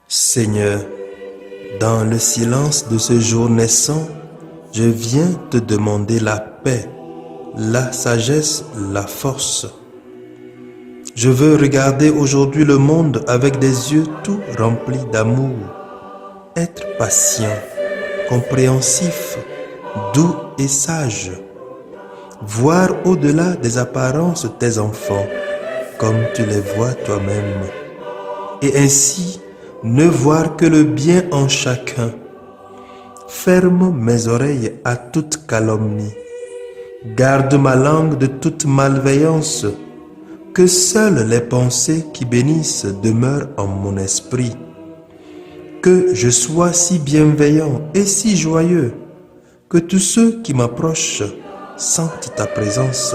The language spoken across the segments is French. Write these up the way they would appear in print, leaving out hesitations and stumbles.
Seigneur, dans le silence de ce jour naissant, je viens te demander la paix, la sagesse, la force. Je veux regarder aujourd'hui le monde avec des yeux tout remplis d'amour, être patient, compréhensif, doux et sage, voir au-delà des apparences tes enfants, comme tu les vois toi-même, et ainsi ne voir que le bien en chacun. Ferme mes oreilles à toute calomnie, garde ma langue de toute malveillance, que seules les pensées qui bénissent demeurent en mon esprit. Que je sois si bienveillant et si joyeux, que tous ceux qui m'approchent sentent ta présence.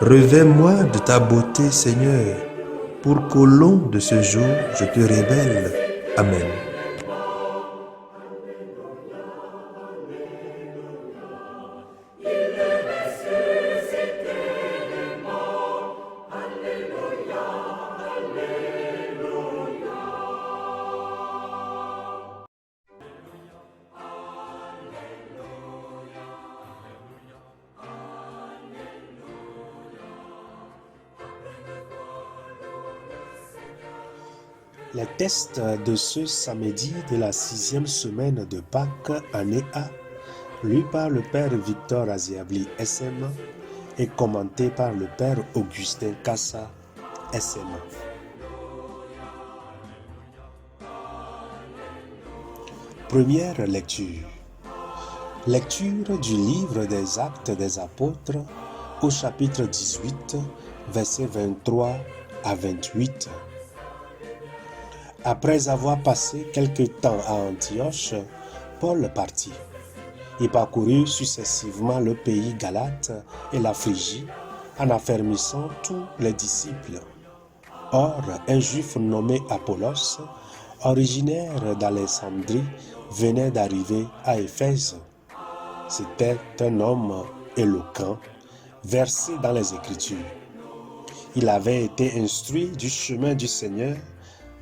Revêts-moi de ta beauté, Seigneur, pour qu'au long de ce jour, je te révèle. Amen. Les tests de ce samedi de la 6e semaine de Pâques, année A, lu par le Père Victor Aziabli, SM, et commenté par le Père Augustin Cassa, SM. Première lecture. Lecture du livre des Actes des Apôtres au chapitre 18, versets 23 à 28. Après avoir passé quelque temps à Antioche, Paul partit. Il parcourut successivement le pays Galate et la Phrygie en affermissant tous les disciples. Or, un juif nommé Apollos, originaire d'Alexandrie, venait d'arriver à Éphèse. C'était un homme éloquent, versé dans les Écritures. Il avait été instruit du chemin du Seigneur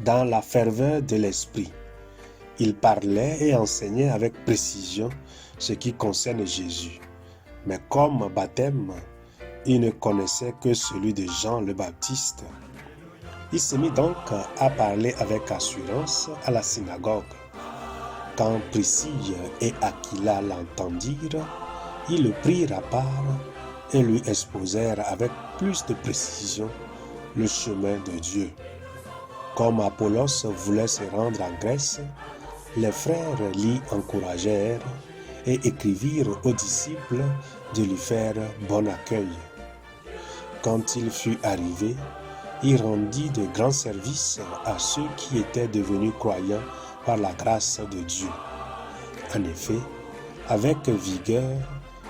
dans la ferveur de l'esprit. Il parlait et enseignait avec précision ce qui concerne Jésus. Mais comme baptême, il ne connaissait que celui de Jean le Baptiste. Il se mit donc à parler avec assurance à la synagogue. Quand Priscille et Aquila l'entendirent, ils le prirent à part et lui exposèrent avec plus de précision le chemin de Dieu. Comme Apollos voulait se rendre en Grèce, les frères l'y encouragèrent et écrivirent aux disciples de lui faire bon accueil. Quand il fut arrivé, il rendit de grands services à ceux qui étaient devenus croyants par la grâce de Dieu. En effet, avec vigueur,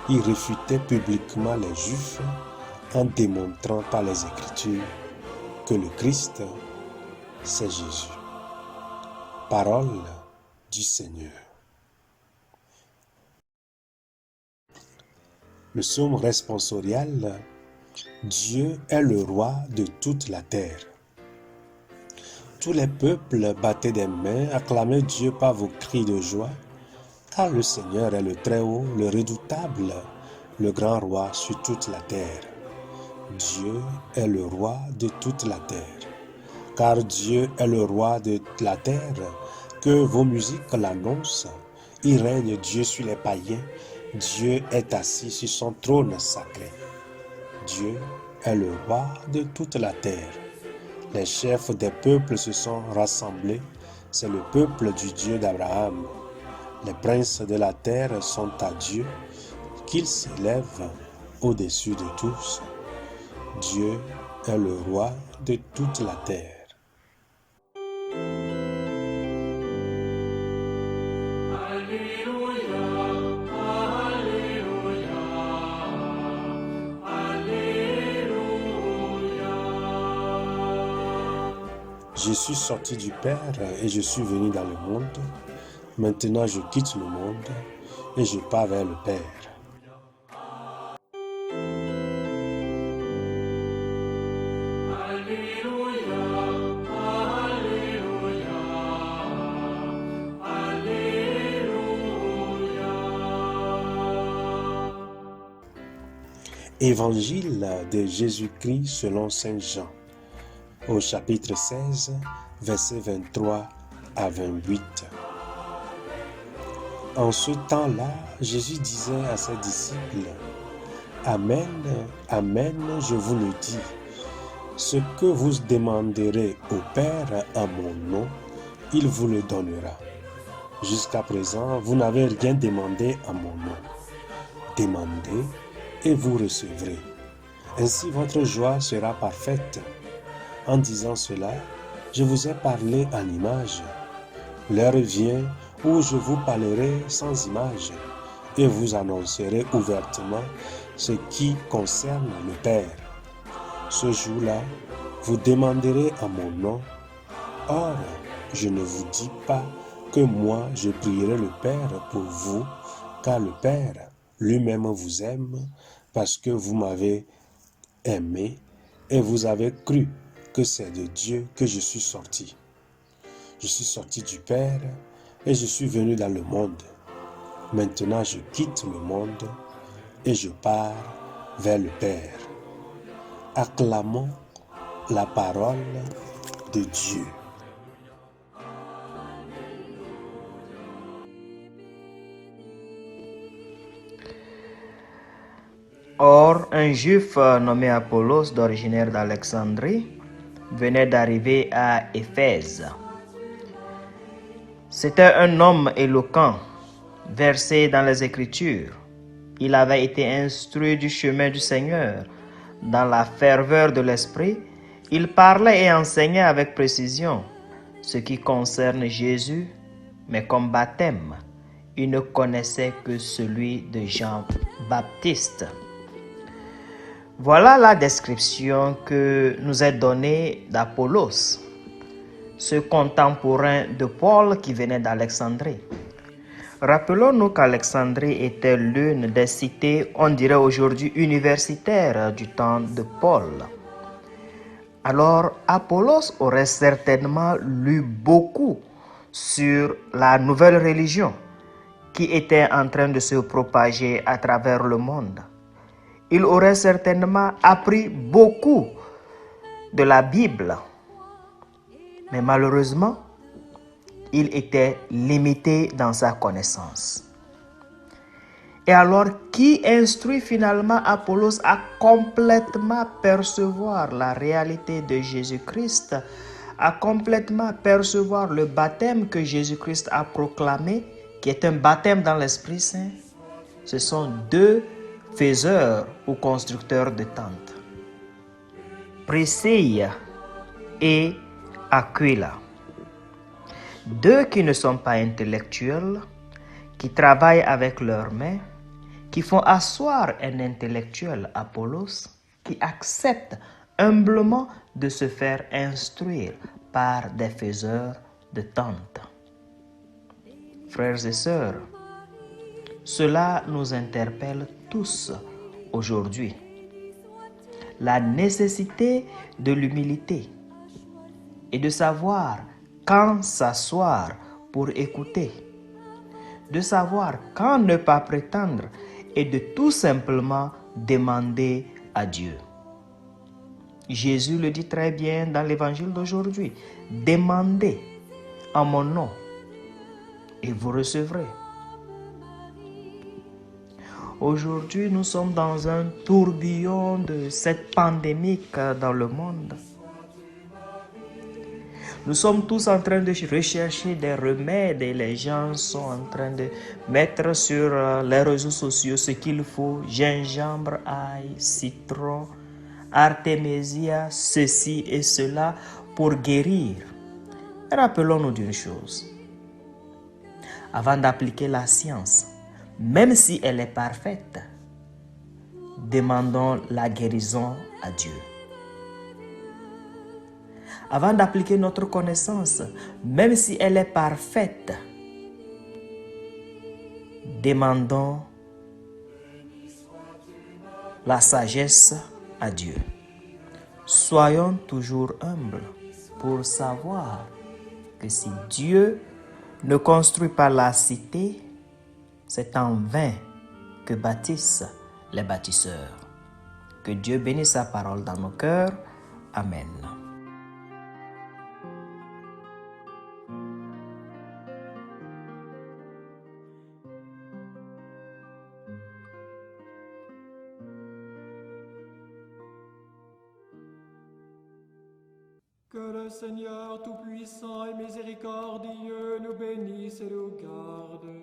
il réfutait publiquement les Juifs en démontrant par les Écritures que le Christ, c'est Jésus. Parole du Seigneur. Le psaume responsorial, Dieu est le roi de toute la terre. Tous les peuples battaient des mains, acclamaient Dieu par vos cris de joie, car le Seigneur est le Très-Haut, le redoutable, le grand roi sur toute la terre. Dieu est le roi de toute la terre. Car Dieu est le roi de la terre, que vos musiques l'annoncent. Il règne Dieu sur les païens, Dieu est assis sur son trône sacré. Dieu est le roi de toute la terre. Les chefs des peuples se sont rassemblés, c'est le peuple du Dieu d'Abraham. Les princes de la terre sont à Dieu, qu'il s'élève au-dessus de tous. Dieu est le roi de toute la terre. Je suis sorti du Père et je suis venu dans le monde. Maintenant je quitte le monde et je pars vers le Père. Évangile de Jésus-Christ selon Saint Jean, au chapitre 16, versets 23 à 28. En ce temps-là, Jésus disait à ses disciples, « Amen, amen, je vous le dis, ce que vous demanderez au Père en mon nom, il vous le donnera. Jusqu'à présent, vous n'avez rien demandé en mon nom. Demandez et vous recevrez. Ainsi votre joie sera parfaite. » En disant cela, je vous ai parlé en image. L'heure vient où je vous parlerai sans image et vous annoncerai ouvertement ce qui concerne le Père. Ce jour-là, vous demanderez en mon nom. Or, je ne vous dis pas que moi je prierai le Père pour vous, car le Père lui-même vous aime parce que vous m'avez aimé et vous avez cru que c'est de Dieu que je suis sorti. Je suis sorti du Père et je suis venu dans le monde. Maintenant je quitte le monde et je pars vers le Père. Acclamons la parole de Dieu. Or, un juif nommé Apollos, d'origine d'Alexandrie, venait d'arriver à Éphèse. C'était un homme éloquent, versé dans les Écritures. Il avait été instruit du chemin du Seigneur. Dans la ferveur de l'esprit, il parlait et enseignait avec précision ce qui concerne Jésus, mais comme baptême, il ne connaissait que celui de Jean-Baptiste. Voilà la description que nous est donnée d'Apollos, ce contemporain de Paul qui venait d'Alexandrie. Rappelons-nous qu'Alexandrie était l'une des cités, on dirait aujourd'hui universitaires du temps de Paul. Alors, Apollos aurait certainement lu beaucoup sur la nouvelle religion qui était en train de se propager à travers le monde. Il aurait certainement appris beaucoup de la Bible. Mais malheureusement, il était limité dans sa connaissance. Et alors, qui instruit finalement Apollos à complètement percevoir la réalité de Jésus-Christ, à complètement percevoir le baptême que Jésus-Christ a proclamé, qui est un baptême dans l'Esprit Saint? Ce sont deux faiseurs ou constructeurs de tentes, Priscille et Aquila. Deux qui ne sont pas intellectuels, qui travaillent avec leurs mains, qui font asseoir un intellectuel, Apollos, qui accepte humblement de se faire instruire par des faiseurs de tentes. Frères et sœurs, cela nous interpelle tous aujourd'hui. La nécessité de l'humilité et de savoir quand s'asseoir pour écouter, de savoir quand ne pas prétendre et de tout simplement demander à Dieu. Jésus le dit très bien dans l'évangile d'aujourd'hui. Demandez en mon nom et vous recevrez. Aujourd'hui, nous sommes dans un tourbillon de cette pandémie dans le monde. Nous sommes tous en train de rechercher des remèdes et les gens sont en train de mettre sur les réseaux sociaux ce qu'il faut. Gingembre, ail, citron, artémisia, ceci et cela pour guérir. Rappelons-nous d'une chose. Avant d'appliquer la science, même si elle est parfaite, demandons la guérison à Dieu. Avant d'appliquer notre connaissance, même si elle est parfaite, demandons la sagesse à Dieu. Soyons toujours humbles pour savoir que si Dieu ne construit pas la cité, c'est en vain que bâtissent les bâtisseurs. Que Dieu bénisse sa parole dans nos cœurs. Amen. Que le Seigneur Tout-Puissant et Miséricordieux nous bénisse et nous garde.